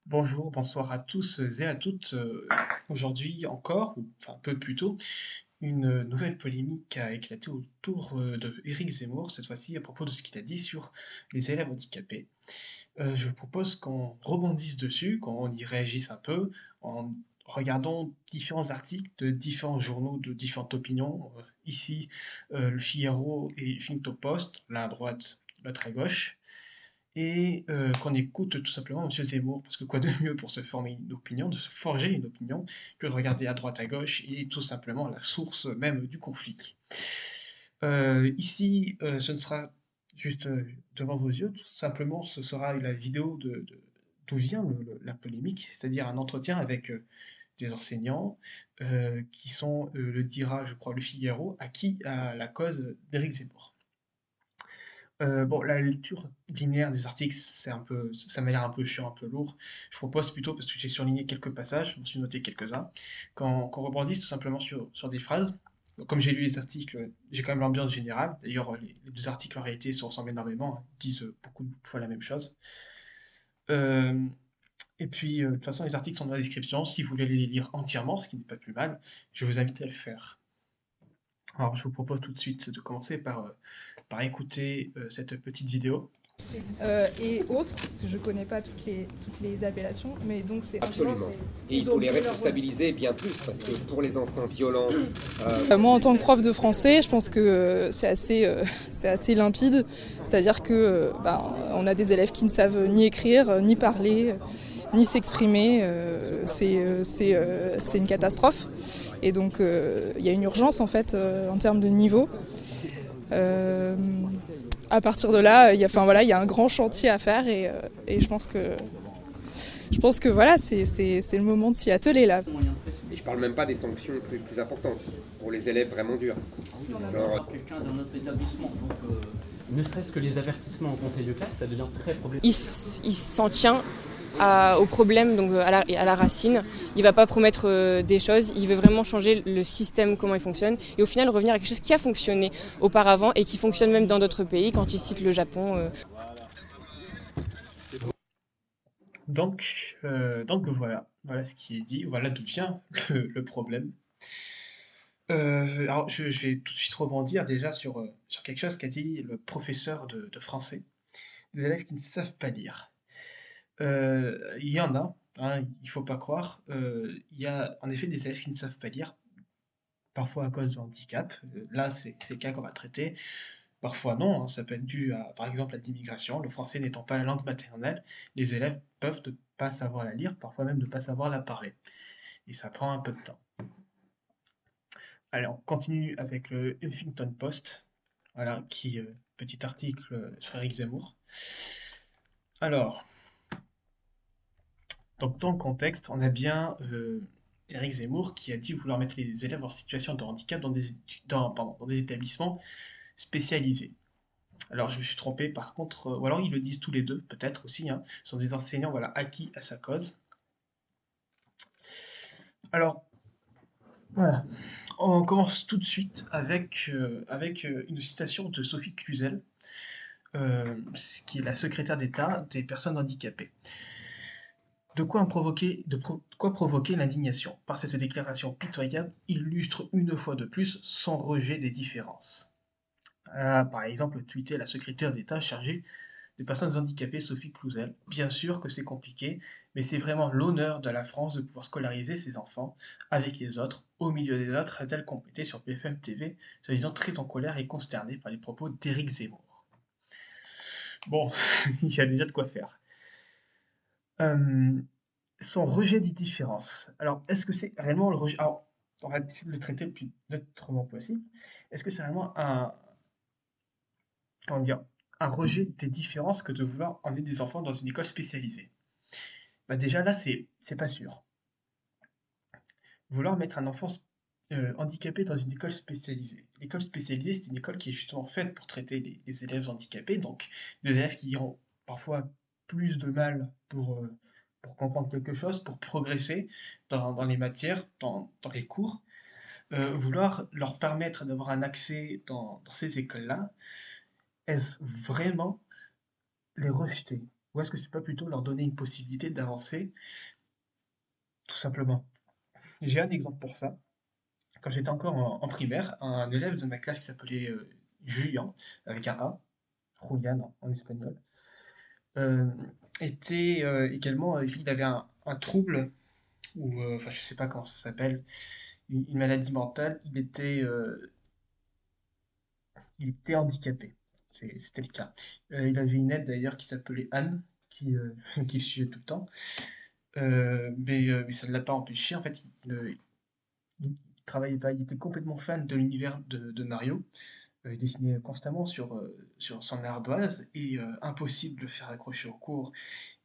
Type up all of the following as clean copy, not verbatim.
Bonjour, bonsoir à tous et à toutes. Aujourd'hui encore, ou enfin un peu plus tôt, une nouvelle polémique a éclaté autour de Éric Zemmour, cette fois-ci à propos de ce qu'il a dit sur les élèves handicapés. Je vous propose qu'on rebondisse dessus, qu'on y réagisse un peu, en regardant différents articles de différents journaux, de différentes opinions. Ici, le Figaro et Huffington Post, l'un à droite, l'autre à gauche et qu'on écoute tout simplement Monsieur Zemmour, parce que quoi de mieux pour se former une opinion, de se forger une opinion, que de regarder à droite à gauche et tout simplement la source même du conflit. Ici, ce ne sera juste devant vos yeux, tout simplement ce sera la vidéo d'où vient la polémique, c'est-à-dire un entretien avec des enseignants qui sont, le dira, je crois, le Figaro, acquis à la cause d'Éric Zemmour. Bon, la lecture linéaire des articles, ça m'a l'air un peu chiant, un peu lourd. Je propose plutôt, parce que j'ai surligné quelques passages, je me suis noté quelques-uns, qu'on rebondisse tout simplement sur des phrases. Comme j'ai lu les articles, j'ai quand même l'ambiance générale. D'ailleurs, les deux articles en réalité se ressemblent énormément, hein, ils disent beaucoup de fois la même chose. Euh, et puis, de toute façon, les articles sont dans la description. Si vous voulez les lire entièrement, ce qui n'est pas plus mal, je vous invite à le faire. Alors, je vous propose tout de suite de commencer par écouter cette petite vidéo. Et autres, parce que je ne connais pas toutes les appellations, mais donc c'est Absolument. Et il faut les responsabiliser bien plus, parce que pour les enfants violents... Moi, en tant que prof de français, je pense que c'est assez limpide. C'est-à-dire que on a des élèves qui ne savent ni écrire, ni parler, ni s'exprimer. C'est une catastrophe. Et donc, il y a une urgence, en fait, en termes de niveau. Euh, à partir de là, il y a un grand chantier à faire et je pense que voilà, c'est le moment de s'y atteler là. Et je parle même pas des sanctions plus importantes, pour les élèves vraiment durs. Alors, quelqu'un d'un autre établissement, donc ne serait-ce que les avertissements au conseil de classe, ça devient très problématique. Il s'en tient au problème, donc à la racine. Il va pas promettre des choses, il veut vraiment changer le système, comment il fonctionne, et au final revenir à quelque chose qui a fonctionné auparavant et qui fonctionne même dans d'autres pays, quand il cite le Japon. Donc voilà ce qui est dit, voilà d'où vient le problème. Alors je vais tout de suite rebondir déjà sur quelque chose qu'a dit le professeur de français, des élèves qui ne savent pas lire. Il y en a, hein, il faut pas croire, il y a en effet des élèves qui ne savent pas lire, parfois à cause de handicap, là c'est le cas qu'on va traiter, parfois non, hein, ça peut être dû à, par exemple, à l'immigration, le français n'étant pas la langue maternelle, les élèves peuvent ne pas savoir la lire, parfois même ne pas savoir la parler, et ça prend un peu de temps. Allez, on continue avec le Huffington Post, voilà, petit article sur Eric Zemmour. Alors, donc dans le contexte, on a bien Eric Zemmour qui a dit vouloir mettre les élèves en situation de handicap dans des établissements spécialisés. Alors je me suis trompé par contre, ou alors ils le disent tous les deux, peut-être aussi, hein, ce sont des enseignants voilà, acquis à sa cause. Alors voilà, on commence tout de suite avec une citation de Sophie Cluzel, qui est la secrétaire d'État des personnes handicapées. De quoi provoquer l'indignation. Par cette déclaration pitoyable, illustre une fois de plus son rejet des différences. Par exemple, tweeté la secrétaire d'État chargée des personnes handicapées Sophie Cluzel. Bien sûr que c'est compliqué, mais c'est vraiment l'honneur de la France de pouvoir scolariser ses enfants avec les autres, au milieu des autres, a-t-elle complété sur BFM TV, se disant très en colère et consternée par les propos d'Éric Zemmour. Bon, il y a déjà de quoi faire. Euh, Son rejet des différences. Alors, est-ce que c'est réellement le rejet? Alors, on va essayer de le traiter le plus neutrement possible. Est-ce que c'est réellement comment dire, un rejet des différences que de vouloir emmener des enfants dans une école spécialisée? Bah déjà là, c'est pas sûr. Vouloir mettre un enfant handicapé dans une école spécialisée. L'école spécialisée, c'est une école qui est justement faite pour traiter les élèves handicapés, donc des élèves qui ont parfois plus de mal pour comprendre quelque chose, pour progresser dans les matières, dans les cours. Vouloir leur permettre d'avoir un accès dans ces écoles-là, est-ce vraiment les rejeter? ou est-ce que c'est pas plutôt leur donner une possibilité d'avancer, tout simplement? J'ai un exemple pour ça. Quand j'étais encore en primaire, un élève de ma classe qui s'appelait Julian, avec un A, Julian en espagnol, euh, était également, il avait un trouble, ou enfin je sais pas comment ça s'appelle, une maladie mentale, il était handicapé. C'était le cas. Il avait une aide d'ailleurs qui s'appelait Anne, qui le suivait tout le temps. Mais ça ne l'a pas empêché. En fait, il travaillait pas. Il était complètement fan de l'univers de Mario. Il dessinait constamment sur son ardoise et impossible de le faire accrocher au cours.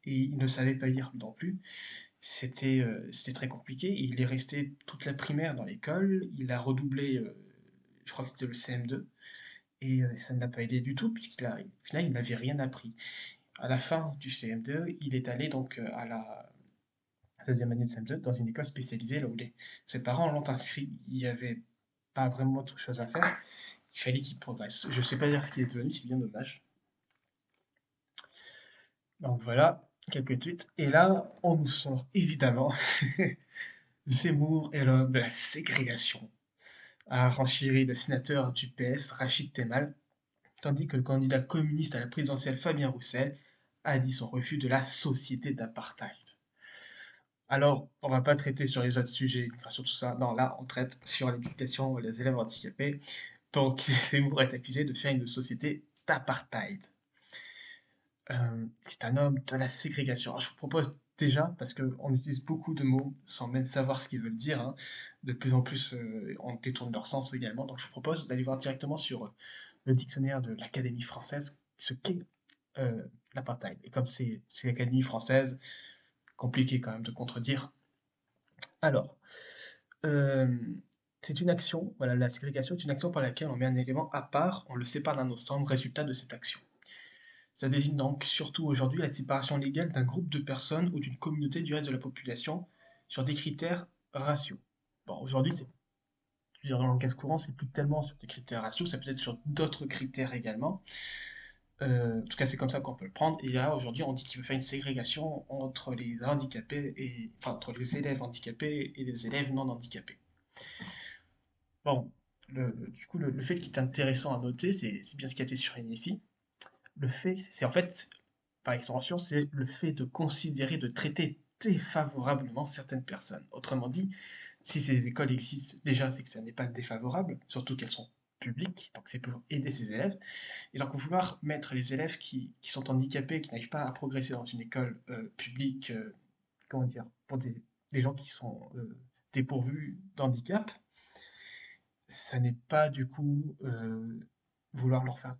Et il ne savait pas lire non plus. C'était très compliqué. Et il est resté toute la primaire dans l'école. Il a redoublé, je crois que c'était le CM2. Et ça ne l'a pas aidé du tout, au final, il n'avait rien appris. À la fin du CM2, il est allé donc à la 16e année de CM2 dans une école spécialisée, là où ses parents l'ont inscrit. Il n'y avait pas vraiment autre chose à faire. Il fallait qu'il progresse. Je ne sais pas dire ce qu'il est devenu, c'est bien dommage. Donc voilà, quelques tweets. Et là, on nous sort évidemment Zemmour est l'homme de la ségrégation, a renchéri le sénateur du PS, Rachid Temal, tandis que le candidat communiste à la présidentielle Fabien Roussel a dit son refus de la société d'apartheid. Alors, on va pas traiter sur les autres sujets, l'immigration, tout ça. Non, là, on traite sur l'éducation des élèves handicapés. Donc, Zemmour est accusé de faire une société d'apartheid. C'est un homme de la ségrégation. Alors, je vous propose déjà, parce qu'on utilise beaucoup de mots sans même savoir ce qu'ils veulent dire, hein, de plus en plus, on détourne leur sens également. Donc, je vous propose d'aller voir directement sur le dictionnaire de l'Académie française ce qu'est euh, l'apartheid. Et comme c'est l'Académie française, compliqué quand même de contredire. Alors, euh, c'est une action, voilà, la ségrégation est une action par laquelle on met un élément à part, on le sépare d'un ensemble, résultat de cette action. Ça désigne donc surtout aujourd'hui la séparation légale d'un groupe de personnes ou d'une communauté du reste de la population sur des critères raciaux. Bon, aujourd'hui, je veux dire, dans le langage courant, c'est plus tellement sur des critères raciaux, ça peut être sur d'autres critères également. En tout cas, c'est comme ça qu'on peut le prendre. Et là, aujourd'hui, on dit qu'il veut faire une ségrégation entre les handicapés enfin, entre les élèves handicapés et les élèves non handicapés. Bon, du coup, le fait qui est intéressant à noter, c'est bien ce qui a été surligné ici. Le fait, c'est en fait, par extension, c'est le fait de considérer, de traiter défavorablement certaines personnes. Autrement dit, si ces écoles existent déjà, c'est que ça n'est pas défavorable, surtout qu'elles sont publiques, donc c'est pour aider ces élèves. Et donc vouloir mettre les élèves qui sont handicapés, qui n'arrivent pas à progresser dans une école publique, comment dire, pour des gens qui sont dépourvus d'handicap, ça n'est pas du coup vouloir leur faire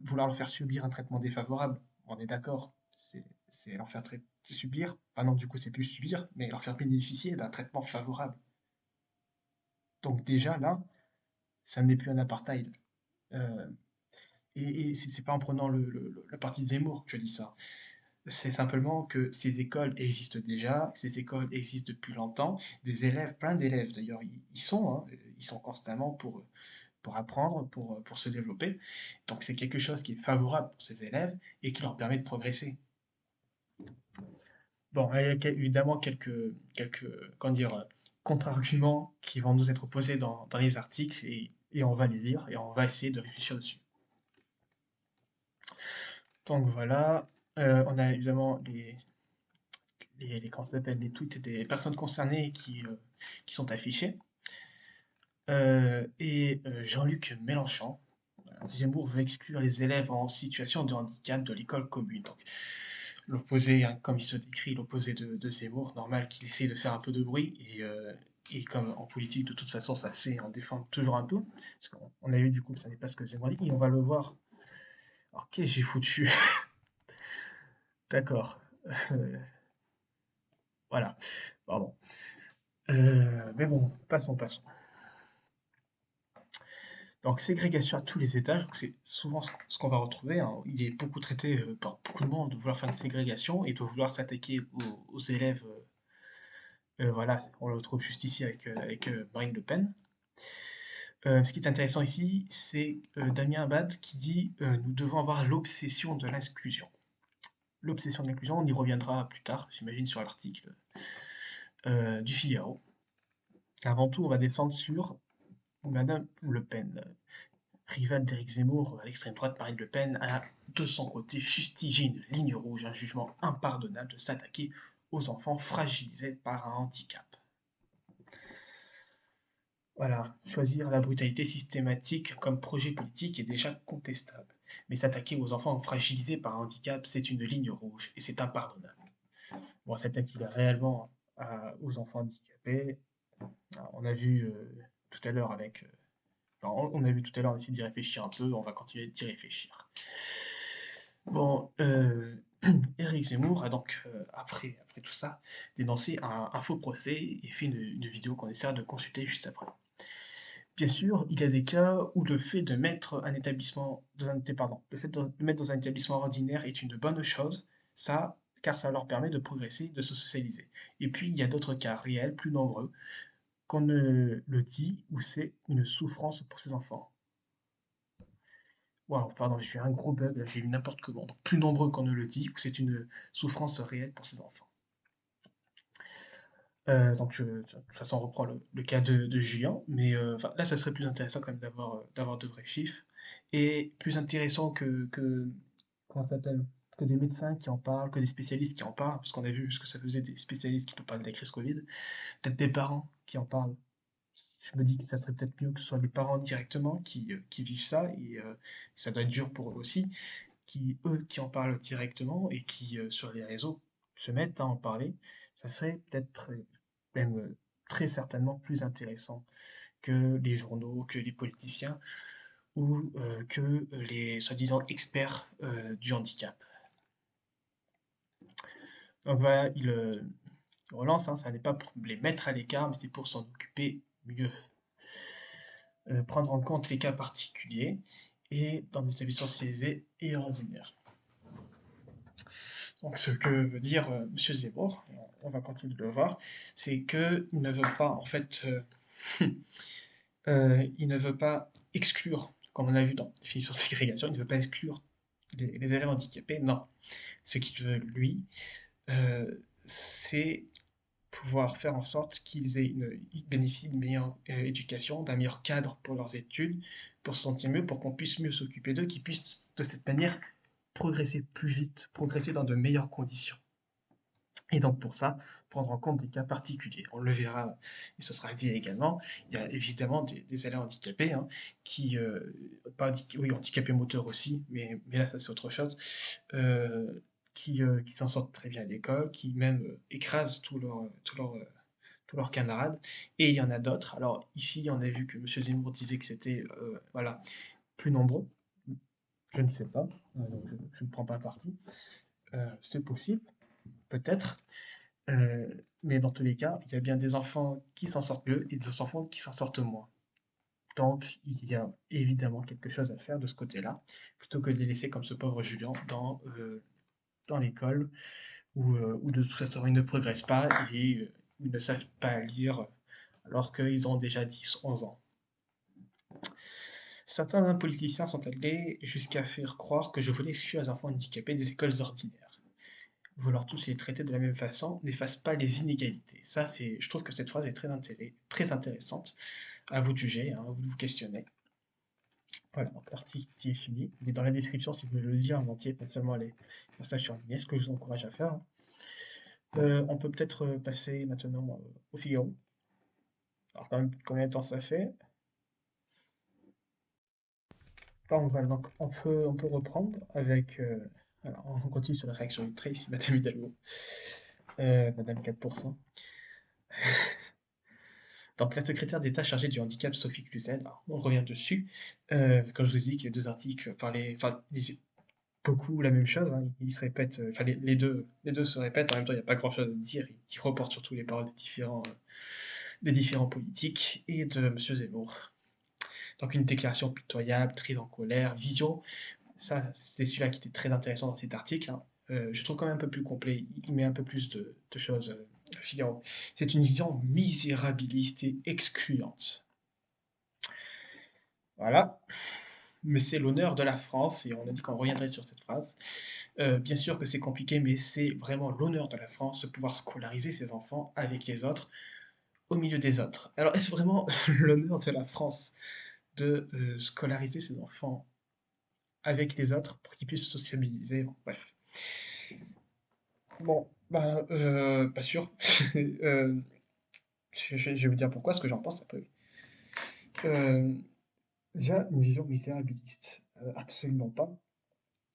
vouloir leur faire subir un traitement défavorable. On est d'accord, c'est leur faire subir, bah non, du coup, c'est plus subir, mais leur faire bénéficier d'un traitement favorable. Donc, déjà, là, ça n'est plus un apartheid. Euh, et c'est pas en prenant le parti de Zemmour que je dis ça. C'est simplement que ces écoles existent déjà, ces écoles existent depuis longtemps. Des élèves, plein d'élèves d'ailleurs, ils sont constamment pour apprendre, pour se développer. Donc c'est quelque chose qui est favorable pour ces élèves et qui leur permet de progresser. Bon, il y a évidemment quelques comment dire, contre-arguments qui vont nous être posés dans les articles et on va les lire et on va essayer de réfléchir dessus. Donc voilà, on a évidemment comment ça s'appelle, les tweets des personnes concernées qui sont affichés. Jean-Luc Mélenchon, Zemmour veut exclure les élèves en situation de handicap de l'école commune. Donc, l'opposé, hein, comme il se décrit, l'opposé de Zemmour, normal qu'il essaye de faire un peu de bruit. Et comme en politique, de toute façon, ça se fait, on défend toujours un peu. Parce qu'on a vu du coup que ça n'est pas ce que Zemmour dit. Et on va le voir. Alors, qu'est-ce que j'ai foutu? D'accord. Euh, voilà. Pardon. Mais bon, passons. Donc, ségrégation à tous les étages, donc c'est souvent ce qu'on va retrouver, hein. Il est beaucoup traité par beaucoup de monde de vouloir faire une ségrégation et de vouloir s'attaquer aux élèves. Voilà, on le retrouve juste ici avec Marine Le Pen. Ce qui est intéressant ici, c'est Damien Abad qui dit nous devons avoir l'obsession de l'inclusion. l'obsession de l'inclusion, on y reviendra plus tard, j'imagine, sur l'article du Figaro. Avant tout, on va descendre sur Madame Le Pen. Rivale d'Éric Zemmour, à l'extrême droite, Marine Le Pen a de son côté fustigé une ligne rouge, un jugement impardonnable de s'attaquer aux enfants fragilisés par un handicap. Voilà, choisir la brutalité systématique comme projet politique est déjà contestable. Mais s'attaquer aux enfants fragilisés par un handicap, c'est une ligne rouge et c'est impardonnable. Bon, s'attaquer réellement aux enfants handicapés, on a vu tout à l'heure avec... on a vu tout à l'heure, on essaie d'y réfléchir un peu, on va continuer d'y réfléchir. Bon, Éric Zemmour a donc, après tout ça, dénoncé un faux procès et fait une vidéo qu'on essaiera de consulter juste après. Bien sûr, il y a des cas où le fait de mettre un établissement dans un, pardon, le fait de mettre dans un établissement ordinaire est une bonne chose, ça, car ça leur permet de progresser, de se socialiser. Et puis, il y a d'autres cas réels, plus nombreux, qu'on ne le dit, où c'est une souffrance pour ces enfants. Waouh, pardon, j'ai eu un gros bug, j'ai eu n'importe comment. Donc, plus nombreux qu'on ne le dit, où c'est une souffrance réelle pour ces enfants. Donc, de toute façon, on reprend le cas de Julien, mais là, ça serait plus intéressant quand même d'avoir de vrais chiffres, et plus intéressant comment ça s'appelle, que des médecins qui en parlent, que des spécialistes qui en parlent, parce qu'on a vu ce que ça faisait des spécialistes qui nous parlent de la crise Covid, peut-être des parents qui en parlent. Je me dis que ça serait peut-être mieux que ce soit les parents directement qui vivent ça, et ça doit être dur pour eux aussi, eux qui en parlent directement et qui sur les réseaux se mettent à en parler, ça serait peut-être même très certainement plus intéressant que les journaux, que les politiciens ou que les soi-disant experts du handicap. Donc voilà, il relance, hein, ça n'est pas pour les mettre à l'écart, mais c'est pour s'en occuper mieux. Prendre en compte les cas particuliers et dans des établissements spécialisés et ordinaires. Donc ce que veut dire M. Zemmour, on va continuer de le voir, c'est qu'il ne veut pas, en fait, il ne veut pas exclure, comme on a vu dans la définition de ségrégation, il ne veut pas exclure les élèves handicapés, non. Ce qu'il veut, lui, c'est pouvoir faire en sorte ils bénéficient d'une meilleure éducation, d'un meilleur cadre pour leurs études, pour se sentir mieux, pour qu'on puisse mieux s'occuper d'eux, qu'ils puissent de cette manière progresser plus vite, progresser dans de meilleures conditions. Et donc pour ça, prendre en compte des cas particuliers. On le verra, et ce sera dit également, il y a évidemment des élèves handicapés, hein, oui, handicapés moteurs aussi, mais là ça c'est autre chose, qui s'en sortent très bien à l'école, qui même écrasent tous leurs camarades, et il y en a d'autres. Alors ici, on a vu que M. Zemmour disait que c'était voilà, plus nombreux, je ne sais pas, donc je ne prends pas parti, c'est possible, peut-être. Mais dans tous les cas, il y a bien des enfants qui s'en sortent mieux et des enfants qui s'en sortent moins. Donc, il y a évidemment quelque chose à faire de ce côté-là, plutôt que de les laisser comme ce pauvre Julien dans l'école, où de toute façon ils ne progressent pas et ils ne savent pas lire alors qu'ils ont déjà 10, 11 ans. Certains politiciens sont allés jusqu'à faire croire que je voulais exclure les enfants handicapés des écoles ordinaires. Vouloir tous les traiter de la même façon n'efface pas les inégalités. Ça, je trouve que cette phrase est très intéressante. À vous de juger, hein, à vous de vous questionner. Voilà, donc l'article est fini. Il est dans la description si vous voulez le lire en entier, pas seulement les passages sur ligne, ce que je vous encourage à faire. On peut peut-être passer maintenant au Figaro. Alors, quand même, combien de temps ça fait? Enfin, voilà, donc on peut reprendre avec. Alors, on continue sur la réaction de Tracy, Madame Hidalgo. Madame 4%. Donc, la secrétaire d'État chargée du handicap, Sophie Cluzel, on revient dessus. Quand je vous ai dit que les deux articles disaient beaucoup la même chose, hein, ils se répètent, les deux se répètent, en même temps, il n'y a pas grand-chose à dire, ils reportent surtout les paroles des différents politiques et de M. Zemmour. Donc, une déclaration pitoyable, très en colère, vision. Ça, c'est celui-là qui était très intéressant dans cet article, hein. Je trouve quand même un peu plus complet, il met un peu plus de choses. Figaro. C'est une vision misérabiliste et excluante. Voilà. Mais c'est l'honneur de la France, et on a dit qu'on reviendrait sur cette phrase. Bien sûr que c'est compliqué, mais c'est vraiment l'honneur de la France de pouvoir scolariser ses enfants avec les autres, au milieu des autres. Alors, est-ce vraiment l'honneur de la France de scolariser ses enfants avec les autres pour qu'ils puissent sociabiliser? Bon, bref. Bon, bah, pas sûr. Euh, je vais vous dire pourquoi, ce que j'en pense après. Euh, Déjà, une vision misérabiliste. Absolument pas.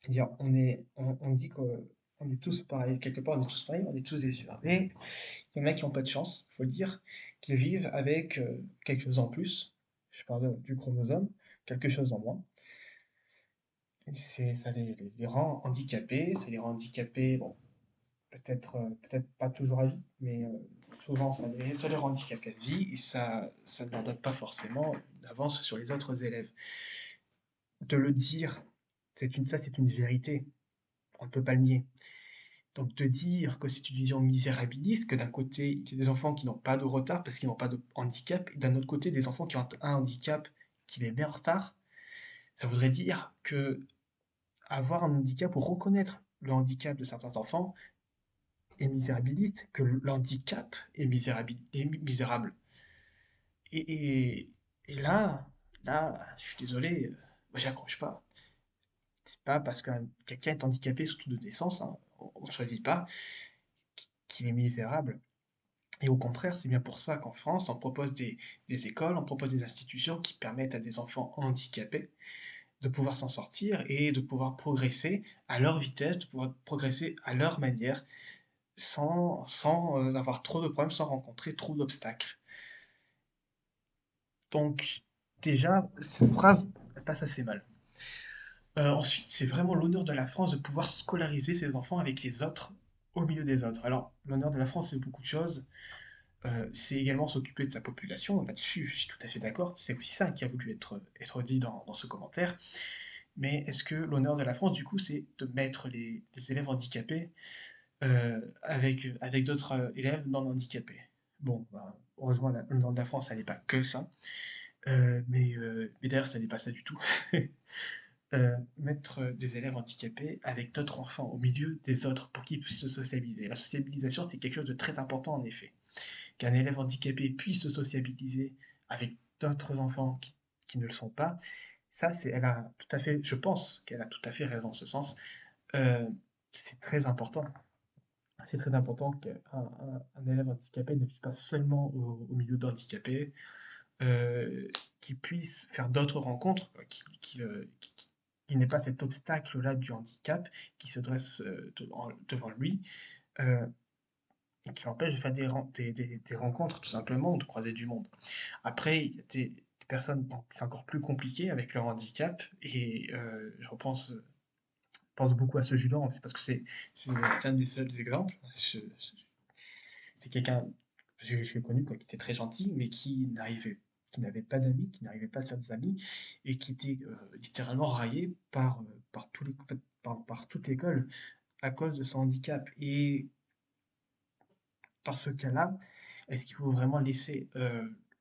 Dire, on dit qu'on est tous pareils. Quelque part, on est tous pareils, on est tous des humains. Mais il y en a qui n'ont pas de chance, il faut le dire, qui vivent avec quelque chose en plus. Je parle du chromosome, quelque chose en moins. Et ça les rend handicapés. Ça les rend handicapés, bon, peut-être pas toujours à vie, mais souvent ça les rend handicapés à vie et ça ne leur donne pas forcément une avance sur les autres élèves. De le dire, ça c'est une vérité, on ne peut pas le nier. Donc de dire que c'est une vision misérabiliste, que d'un côté il y a des enfants qui n'ont pas de retard parce qu'ils n'ont pas de handicap, et d'un autre côté des enfants qui ont un handicap qui les met en retard, ça voudrait dire que avoir un handicap ou reconnaître le handicap de certains enfants est misérabiliste, que l'handicap est misérable. Et, et, et là, je suis désolé, moi j'accroche pas. C'est pas parce que quelqu'un est handicapé, surtout de naissance, hein, on ne choisit pas, qu'il est misérable. Et au contraire, c'est bien pour ça qu'en France, on propose des écoles, on propose des institutions qui permettent à des enfants handicapés de pouvoir s'en sortir et de pouvoir progresser à leur vitesse, de pouvoir progresser à leur manière, sans avoir trop de problèmes, sans rencontrer trop d'obstacles. Donc, déjà, cette phrase, elle passe assez mal. Ensuite, c'est vraiment l'honneur de la France de pouvoir scolariser ses enfants avec les autres, au milieu des autres. Alors, l'honneur de la France, c'est beaucoup de choses. C'est également s'occuper de sa population. Là-dessus, je suis tout à fait d'accord. C'est aussi ça qui a voulu être dit dans ce commentaire. Mais est-ce que l'honneur de la France, du coup, c'est de mettre des élèves handicapés avec d'autres élèves non handicapés? Bon, bah, heureusement, l'honneur de la France, ça n'est pas que ça. Mais d'ailleurs, ça n'est pas ça du tout. Mettre des élèves handicapés avec d'autres enfants au milieu des autres pour qu'ils puissent se sociabiliser. La sociabilisation, c'est quelque chose de très important en effet. Qu'un élève handicapé puisse se sociabiliser avec d'autres enfants qui ne le sont pas, elle a tout à fait, je pense qu'elle a tout à fait raison en ce sens. Euh, c'est très important. C'est très important qu'un élève handicapé ne vive pas seulement au milieu d'handicapés, qui puisse faire d'autres rencontres, quoi, qui n'ait pas cet obstacle-là du handicap qui se dresse devant lui, euh, et qui l'empêche de faire des rencontres tout simplement, ou de croiser du monde. Après, il y a des personnes, bon, c'est encore plus compliqué avec leur handicap, et pense beaucoup à ce Julien, c'est parce que c'est un des seuls exemples. C'est quelqu'un, je l'ai connu, quoi, qui était très gentil, mais qui n'avait pas d'amis, qui n'arrivait pas à se faire des amis, et qui était littéralement raillé par toute l'école à cause de son handicap. Et dans ce cas-là, est-ce qu'il faut vraiment laisser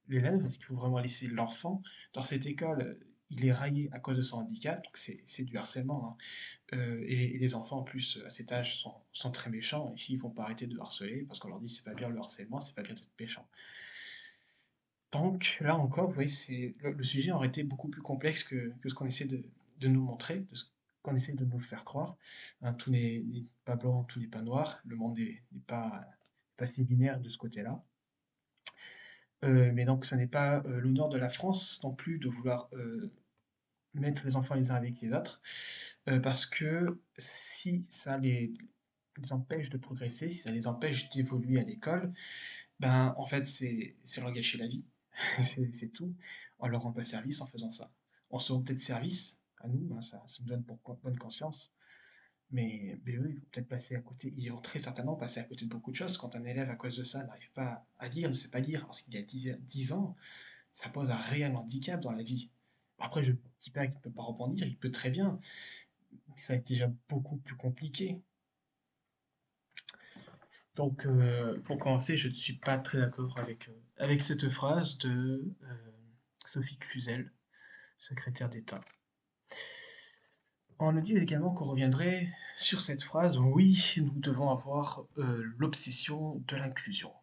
l'élève, est-ce qu'il faut vraiment laisser l'enfant dans cette école? Il est raillé à cause de son handicap, donc c'est du harcèlement, hein. Et les enfants, en plus, à cet âge, sont très méchants, et ils vont pas arrêter de harceler, parce qu'on leur dit c'est pas bien le harcèlement, c'est pas bien d'être méchant. Donc là encore, vous voyez, le sujet aurait été beaucoup plus complexe que ce qu'on essaie de nous montrer, de ce qu'on essaie de nous faire croire. Hein, tout n'est pas blanc, tout n'est pas noir, le monde n'est pas si binaire de ce côté-là. Mais donc ce n'est pas l'honneur de la France non plus de vouloir mettre les enfants les uns avec les autres, parce que si ça les empêche de progresser, si ça les empêche d'évoluer à l'école, ben en fait c'est leur gâcher la vie, c'est tout. On leur rend pas service en faisant ça. On se rend peut-être service à nous, hein, ça me donne bonne conscience, mais eux, ils vont peut-être passer à côté, ils vont très certainement passer à côté de beaucoup de choses. Quand un élève, à cause de ça, n'arrive pas à lire, ne sait pas lire, parce qu'il a 10 ans, ça pose un réel handicap dans la vie. Après, je ne dis pas qu'il ne peut pas rebondir, il peut très bien, mais ça va être déjà beaucoup plus compliqué. Donc, pour commencer, je ne suis pas très d'accord avec cette phrase de Sophie Cluzel, secrétaire d'État. On a dit également qu'on reviendrait sur cette phrase, oui, nous devons avoir l'obsession de l'inclusion.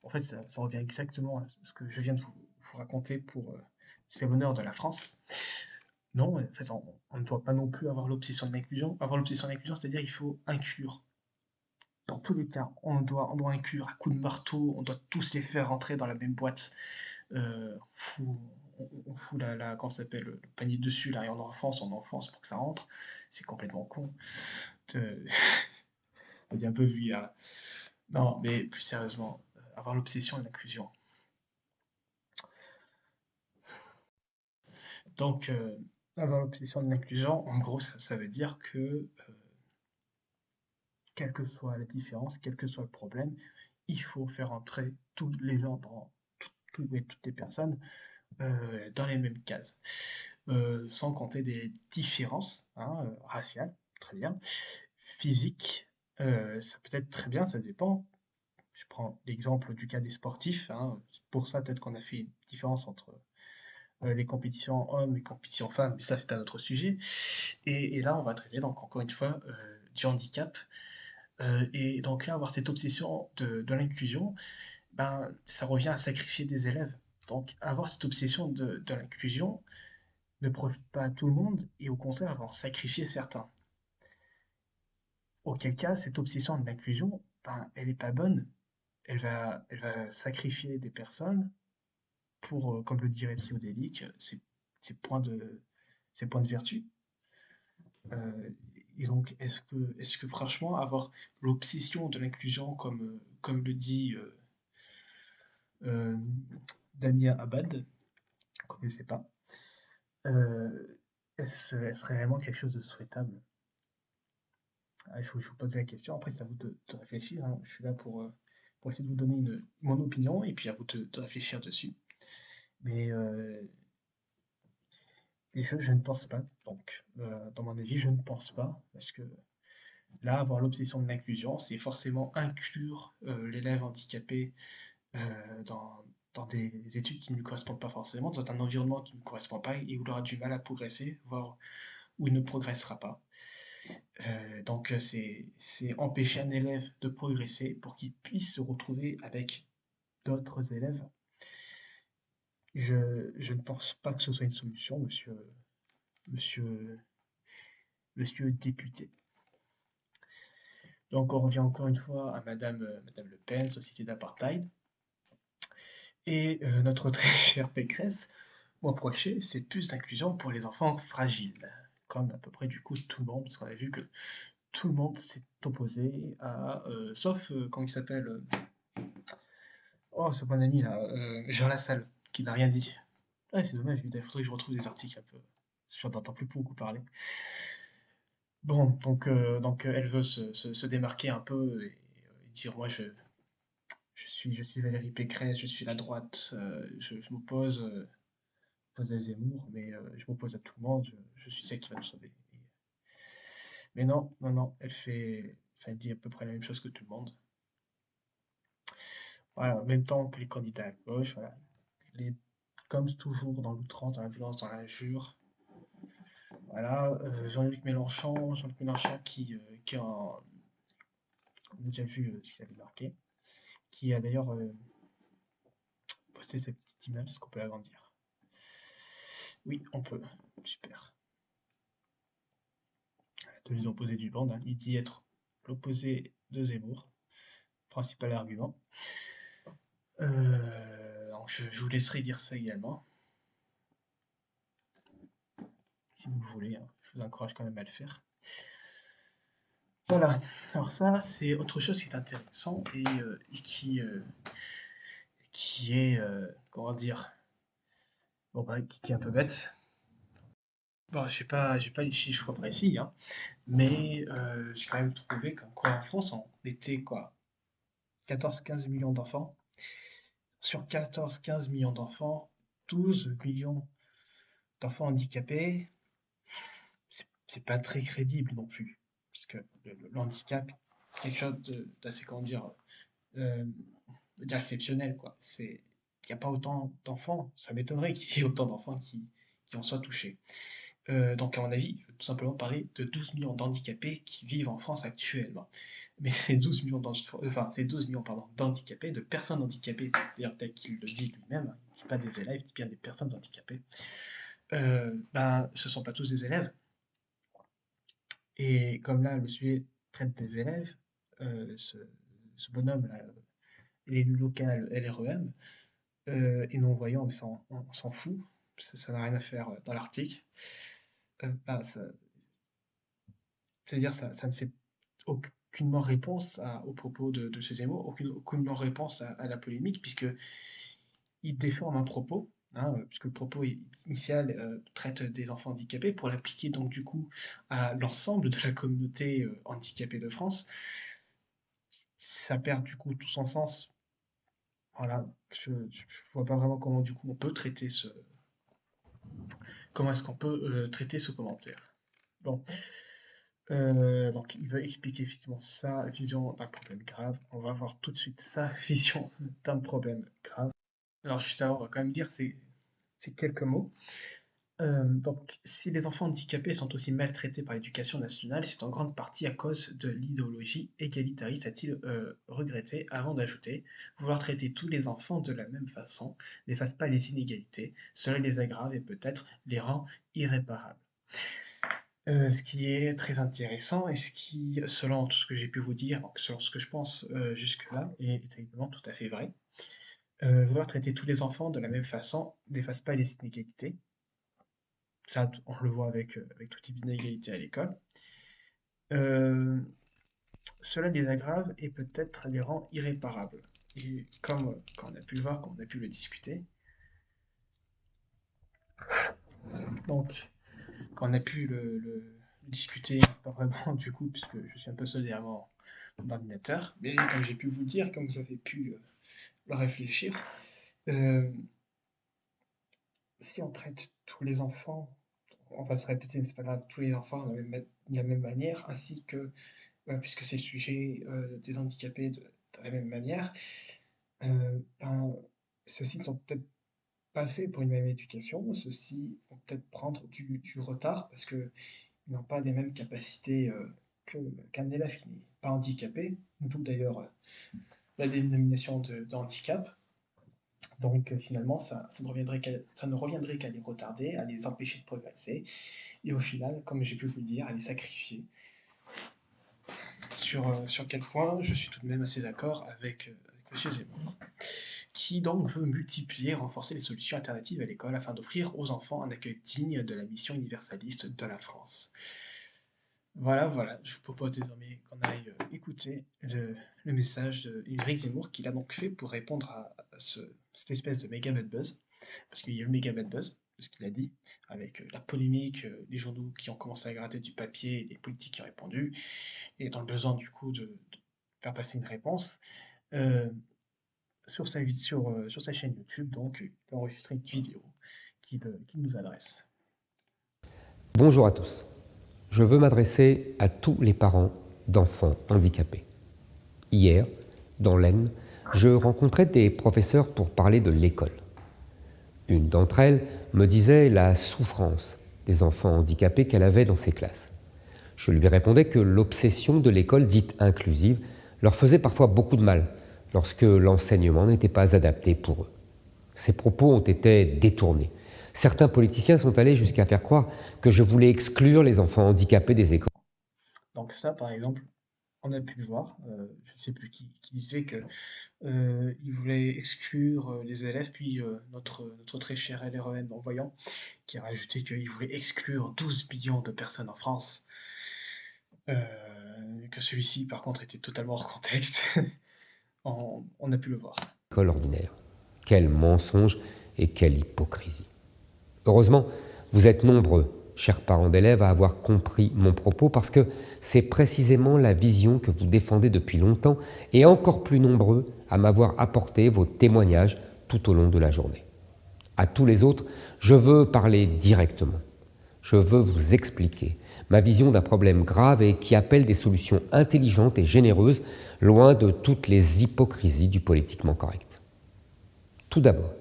En fait, ça revient exactement à ce que je viens de vous raconter pour C'est l'honneur de la France. Non, en fait, on ne doit pas non plus avoir l'obsession de l'inclusion. Avoir l'obsession de l'inclusion, c'est-à-dire il faut inclure. Dans tous les cas, on doit inclure à coups de marteau, on doit tous les faire rentrer dans la même boîte. On fout comment ça s'appelle, le panier dessus, là, et on enfonce pour que ça rentre. C'est complètement con. Euh, On dit un peu vulgaire là. Non, mais plus sérieusement, avoir l'obsession de l'inclusion. Donc, avoir l'obsession de l'inclusion, en gros, ça veut dire que, quelle que soit la différence, quel que soit le problème, il faut faire entrer tous les gens, toutes les personnes, dans les mêmes cases. Sans compter des différences hein, raciales, très bien, physiques, ça peut être très bien, ça dépend. Je prends l'exemple du cas des sportifs. Hein. Pour ça, peut-être qu'on a fait une différence entre les compétitions hommes et compétitions femmes, mais ça, c'est un autre sujet. Et là, on va traiter, donc, encore une fois, du handicap. Et donc là, avoir cette obsession de l'inclusion, ben, ça revient à sacrifier des élèves. Donc, avoir cette obsession de l'inclusion ne profite pas à tout le monde et au contraire, va en sacrifier certains. Auquel cas, cette obsession de l'inclusion, ben, elle n'est pas bonne. Elle va sacrifier des personnes pour, comme le dirait Psychodélique, ses points ses points de vertu. Euh, et donc, est-ce que franchement, avoir l'obsession de l'inclusion, comme le dit euh, Damien Abad, qu'on ne connaissait pas, euh, est-ce réellement quelque chose de souhaitable? Ah, je vous pose la question, après c'est à vous de réfléchir, hein. Je suis là pour essayer de vous donner mon opinion, et puis à vous de réfléchir dessus. Mais je ne pense pas, donc dans mon avis, je ne pense pas, parce que là, avoir l'obsession de l'inclusion, c'est forcément inclure l'élève handicapé dans des études qui ne lui correspondent pas forcément, dans un environnement qui ne lui correspond pas et où il aura du mal à progresser, voire où il ne progressera pas. Donc c'est empêcher un élève de progresser pour qu'il puisse se retrouver avec d'autres élèves. Je ne pense pas que ce soit une solution, monsieur, monsieur le député. Donc on revient encore une fois à Madame Le Pen, société d'apartheid. Et notre très chère Pécresse, mois prochain, c'est plus d'inclusion pour les enfants fragiles. Comme à peu près du coup tout le monde, parce qu'on a vu que tout le monde s'est opposé à... sauf, comment il s'appelle oh, ce bon ami là, Jean Lassalle, qui n'a rien dit. Ouais, c'est dommage, il faudrait que je retrouve des articles un peu. Je n'entends plus beaucoup parler. Bon, donc elle veut se démarquer un peu et dire moi je suis Valérie Pécresse, je suis la droite, je m'oppose à Zemmour, mais je m'oppose à tout le monde, je suis celle qui va nous sauver. Mais non, non, non, enfin, elle dit à peu près la même chose que tout le monde. Voilà, en même temps que les candidats à gauche, voilà. Les, comme toujours dans l'outrance, dans la violence, dans l'injure. Voilà, Jean-Luc Mélenchon on a déjà vu ce qu'il avait marqué, qui a d'ailleurs posté cette petite image, est-ce qu'on peut l'agrandir? Oui, on peut, super. La devise opposée du bande, hein. Il dit être l'opposé de Zemmour, principal argument. Donc je vous laisserai dire ça également, si vous le voulez, hein. Je vous encourage quand même à le faire. Voilà, alors ça, c'est autre chose qui est intéressant et qui est, comment dire, bon, bah, qui est un peu bête. Bon, j'ai pas les chiffres précis, hein, mais j'ai quand même trouvé qu'en quoi en France, on était quoi, 14-15 millions d'enfants. Sur 14-15 millions d'enfants, 12 millions d'enfants handicapés, c'est pas très crédible non plus. Parce que le handicap, c'est quelque chose d'assez, comment dire, euh, dire exceptionnel, quoi. Il n'y a pas autant d'enfants, ça m'étonnerait qu'il y ait autant d'enfants qui en soient touchés. Donc à mon avis, il faut tout simplement parler de 12 millions d'handicapés qui vivent en France actuellement. Mais ces 12 millions ces 12 millions, pardon, d'handicapés, de personnes handicapées, d'ailleurs tel qu'il le dit lui-même, hein, il ne dit pas des élèves, il dit bien des personnes handicapées, ce ne sont pas tous des élèves. Et comme là, le sujet traite des élèves, euh, ce, ce bonhomme-là, l'élu local LREM, et non-voyant, mais ça, on s'en fout, ça n'a rien à faire dans l'article. Ça, c'est-à-dire ça ne fait aucunement réponse aux propos de ce Zemmour, aucunement réponse à la polémique, puisque il déforme un propos, hein, puisque le propos initial traite des enfants handicapés, pour l'appliquer donc du coup à l'ensemble de la communauté handicapée de France, ça perd du coup tout son sens. Voilà, je ne vois pas vraiment comment du coup on peut traiter comment est-ce qu'on peut traiter ce commentaire. Bon, donc il veut expliquer effectivement sa vision d'un problème grave. On va voir tout de suite sa vision d'un problème grave. Alors juste avant, on va quand même dire ces quelques mots. Donc, si les enfants handicapés sont aussi maltraités par l'éducation nationale, c'est en grande partie à cause de l'idéologie égalitariste, a-t-il regretté, avant d'ajouter: vouloir traiter tous les enfants de la même façon n'efface pas les inégalités, cela les aggrave et peut-être les rend irréparables. Ce qui est très intéressant et ce qui, selon tout ce que j'ai pu vous dire, donc selon ce que je pense jusque-là, est évidemment tout à fait vrai. Vouloir traiter tous les enfants de la même façon n'efface pas les inégalités. Ça, on le voit avec tout type d'inégalité à l'école. Euh, Cela les aggrave et peut-être les rend irréparables. Et comme quand on a pu le voir, comme on a pu le discuter, donc quand on a pu le discuter, pas vraiment du coup, puisque je suis un peu seul derrière mon ordinateur, mais comme j'ai pu vous le dire, comme vous avez pu le réfléchir, euh, si on traite tous les enfants, on va se répéter, mais c'est pas grave, tous les enfants de la même manière, ainsi que puisque c'est le sujet des handicapés de la même manière, ben, ceux-ci ne sont peut-être pas faits pour une même éducation, ceux-ci vont peut-être prendre du retard parce qu'ils n'ont pas les mêmes capacités qu'un élève qui n'est pas handicapé, d'où d'ailleurs la dénomination de handicap. Donc finalement, ça ne reviendrait qu'à les retarder, à les empêcher de progresser, et au final, comme j'ai pu vous le dire, à les sacrifier. Sur quel point je suis tout de même assez d'accord avec M. Zemmour, qui donc veut multiplier et renforcer les solutions alternatives à l'école afin d'offrir aux enfants un accueil digne de la mission universaliste de la France. Voilà, je vous propose désormais qu'on aille écouter le message d'Éric Zemmour qu'il a donc fait pour répondre à cette espèce de méga bad buzz, parce qu'il y a eu le méga bad buzz, de ce qu'il a dit, avec la polémique, les journaux qui ont commencé à gratter du papier, et les politiques qui ont répondu, et dans le besoin du coup de faire passer une réponse, euh, sur sa chaîne YouTube, donc il a enregistré une vidéo qu'il nous adresse. Bonjour à tous. Je veux m'adresser à tous les parents d'enfants handicapés. Hier, dans l'Aisne, je rencontrais des professeurs pour parler de l'école. Une d'entre elles me disait la souffrance des enfants handicapés qu'elle avait dans ses classes. Je lui répondais que l'obsession de l'école dite inclusive leur faisait parfois beaucoup de mal lorsque l'enseignement n'était pas adapté pour eux. Ces propos ont été détournés. Certains politiciens sont allés jusqu'à faire croire que je voulais exclure les enfants handicapés des écoles. Donc ça, par exemple, on a pu le voir, je ne sais plus qui disait que il voulait exclure les élèves, puis notre très cher LREM non-voyant, qui a rajouté qu'il voulait exclure 12 millions de personnes en France, que celui-ci, par contre, était totalement hors contexte. On a pu le voir. École ordinaire. Quel mensonge et quelle hypocrisie. Heureusement, vous êtes nombreux, chers parents d'élèves, à avoir compris mon propos parce que c'est précisément la vision que vous défendez depuis longtemps et encore plus nombreux à m'avoir apporté vos témoignages tout au long de la journée. À tous les autres, je veux parler directement. Je veux vous expliquer ma vision d'un problème grave et qui appelle des solutions intelligentes et généreuses, loin de toutes les hypocrisies du politiquement correct. Tout d'abord,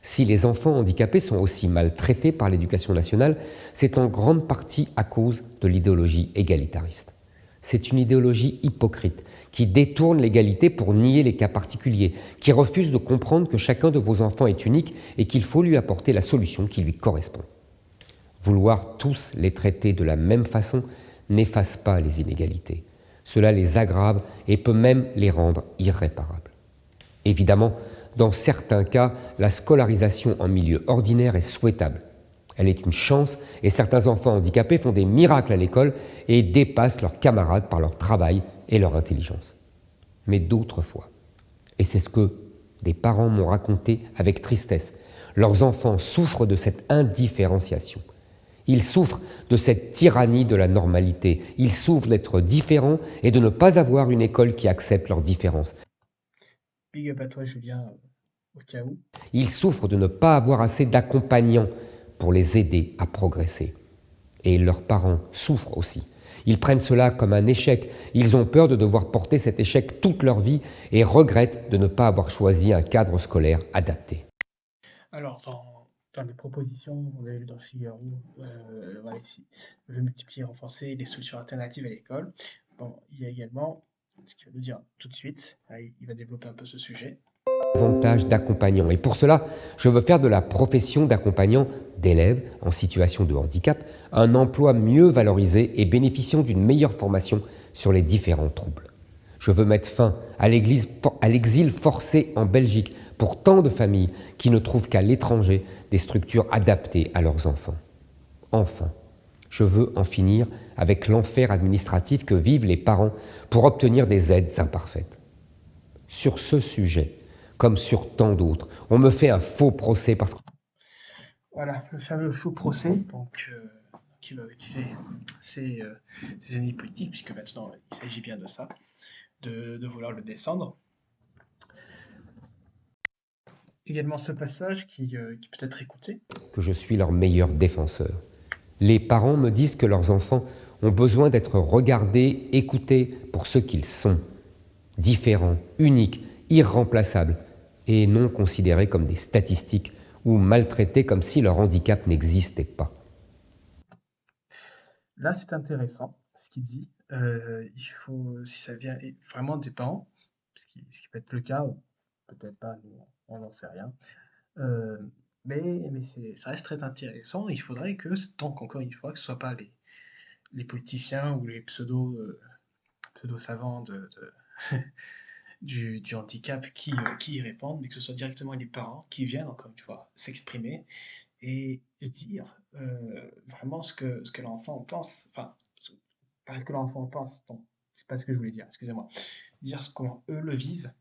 Si les enfants handicapés sont aussi maltraités par l'éducation nationale, c'est en grande partie à cause de l'idéologie égalitariste. C'est une idéologie hypocrite qui détourne l'égalité pour nier les cas particuliers, qui refuse de comprendre que chacun de vos enfants est unique et qu'il faut lui apporter la solution qui lui correspond. Vouloir tous les traiter de la même façon n'efface pas les inégalités. Cela les aggrave et peut même les rendre irréparables. Évidemment, dans certains cas, la scolarisation en milieu ordinaire est souhaitable. Elle est une chance et certains enfants handicapés font des miracles à l'école et dépassent leurs camarades par leur travail et leur intelligence. Mais d'autres fois, et c'est ce que des parents m'ont raconté avec tristesse, leurs enfants souffrent de cette indifférenciation. Ils souffrent de cette tyrannie de la normalité. Ils souffrent d'être différents et de ne pas avoir une école qui accepte leurs différences. Big up à toi, Julien, au cas où. Ils souffrent de ne pas avoir assez d'accompagnants pour les aider à progresser. Et leurs parents souffrent aussi. Ils prennent cela comme un échec. Ils ont peur de devoir porter cet échec toute leur vie et regrettent de ne pas avoir choisi un cadre scolaire adapté. Alors, dans les propositions, on avait lu dans Figaro, voilà ici, veut multiplier, renforcer les solutions alternatives à l'école. Bon, il y a également, ce qu'il va nous dire tout de suite, il va développer un peu ce sujet. Davantage d'accompagnants. Et pour cela, je veux faire de la profession d'accompagnant d'élèves en situation de handicap un emploi mieux valorisé et bénéficiant d'une meilleure formation sur les différents troubles. Je veux mettre fin à l'exil forcé en Belgique pour tant de familles qui ne trouvent qu'à l'étranger des structures adaptées à leurs enfants. Enfin, je veux en finir avec l'enfer administratif que vivent les parents pour obtenir des aides imparfaites. Sur ce sujet, comme sur tant d'autres, on me fait un faux procès parce que... Voilà, le fameux faux procès, donc, qui va accuser ses ennemis politiques, puisque maintenant il s'agit bien de ça, de vouloir le descendre. Également ce passage qui peut être écouté. Que je suis leur meilleur défenseur. Les parents me disent que leurs enfants ont besoin d'être regardés, écoutés pour ce qu'ils sont, différents, uniques, irremplaçables, et non considérés comme des statistiques ou maltraités comme si leur handicap n'existait pas. Là, c'est intéressant ce qu'il dit. Il faut, si ça vient vraiment des parents, ce qui peut être le cas, ou peut-être pas, on n'en sait rien. Euh, mais ça reste très intéressant. Il faudrait que, donc encore une fois, que ce ne soit pas les politiciens ou les pseudo-savants du handicap qui y répondent, mais que ce soit directement les parents qui viennent, encore une fois, s'exprimer et dire vraiment ce que l'enfant pense. Enfin, pas ce que l'enfant pense, non, c'est pas ce que je voulais dire, excusez-moi. Dire comment eux le vivent,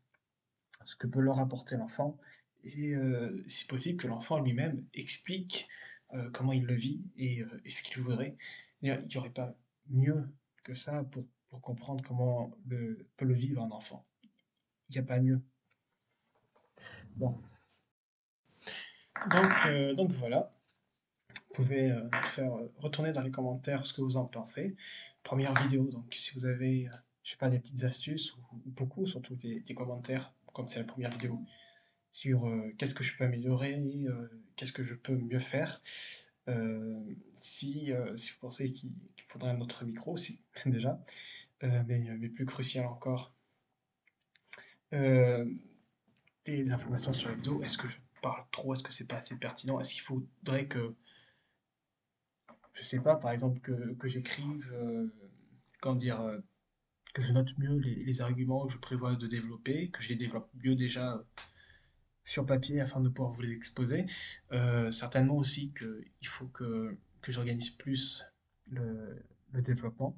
ce que peut leur apporter l'enfant, et si possible que l'enfant lui-même explique comment il le vit et ce qu'il voudrait. Il n'y aurait pas mieux que ça pour comprendre comment peut le vivre un enfant. Il n'y a pas mieux. Bon. Donc voilà, vous pouvez faire retourner dans les commentaires ce que vous en pensez. Première vidéo, donc si vous avez, je sais pas, des petites astuces, ou beaucoup, surtout des commentaires, comme c'est la première vidéo, sur qu'est-ce que je peux améliorer, qu'est-ce que je peux mieux faire. Si vous pensez qu'il faudrait un autre micro aussi, déjà, mais plus crucial encore, euh, des informations sur la vidéo. Est-ce que je parle trop? Est-ce que c'est pas assez pertinent? Est-ce qu'il faudrait que, je sais pas, par exemple, que j'écrive, comment dire, que je note mieux les arguments que je prévois de développer, que je les développe mieux déjà sur papier afin de pouvoir vous les exposer. Certainement aussi qu'il faut que j'organise plus le développement.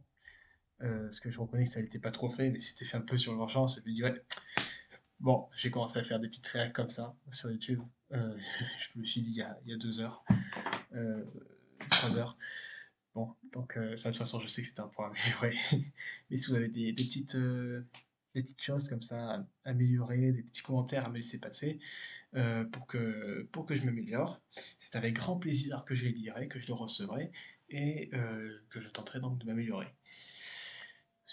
Parce que je reconnais que ça n'était pas trop fait, mais c'était fait un peu sur l'urgence. Je me dis, ouais, bon, j'ai commencé à faire des petites réacts comme ça sur YouTube. Je me suis dit il y a 2 heures, 3 heures. Bon, donc ça, de toute façon, je sais que c'était un point à améliorer. Mais si vous avez des petites choses comme ça à améliorer, des petits commentaires à me laisser passer pour que je m'améliore, c'est avec grand plaisir que je les lirai, que je les recevrai et que je tenterai donc de m'améliorer.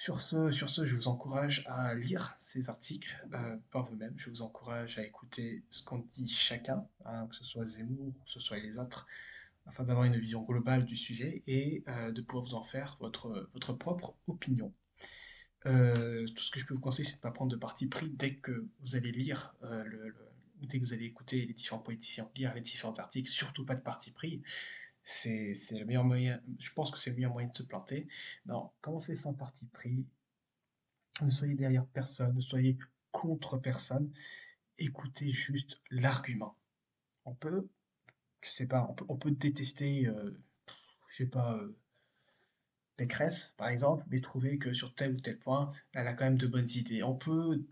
Sur ce, je vous encourage à lire ces articles par vous-même. Je vous encourage à écouter ce qu'en dit chacun, hein, que ce soit Zemmour, que ce soit les autres, afin d'avoir une vision globale du sujet et de pouvoir vous en faire votre propre opinion. Tout ce que je peux vous conseiller, c'est de ne pas prendre de parti pris dès que vous allez lire, dès que vous allez écouter les différents politiciens, lire les différents articles, surtout pas de parti pris. C'est le meilleur moyen, je pense que c'est le meilleur moyen de se planter. Non, commencez sans parti pris, ne soyez derrière personne, ne soyez contre personne, écoutez juste l'argument. On peut, je sais pas, on peut détester, je sais pas, Pécresse, par exemple, mais trouver que sur tel ou tel point, elle a quand même de bonnes idées. On peut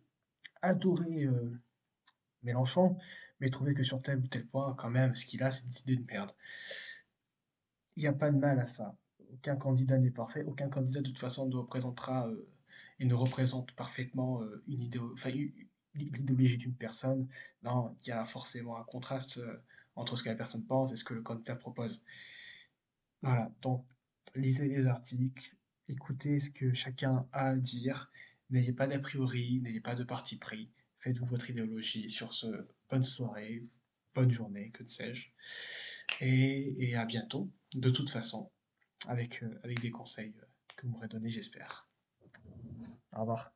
adorer Mélenchon, mais trouver que sur tel ou tel point, quand même, ce qu'il a, c'est des idées de merde. Il n'y a pas de mal à ça. Aucun candidat n'est parfait, aucun candidat de toute façon ne représentera et ne représente parfaitement l'idéologie d'une personne. Non, il y a forcément un contraste entre ce que la personne pense et ce que le candidat propose. Voilà, donc lisez les articles, écoutez ce que chacun a à dire, n'ayez pas d'a priori, n'ayez pas de parti pris, faites-vous votre idéologie sur ce. Bonne soirée, bonne journée, que sais-je, et à bientôt, de toute façon, avec des conseils que vous m'aurez donnés, j'espère. Au revoir.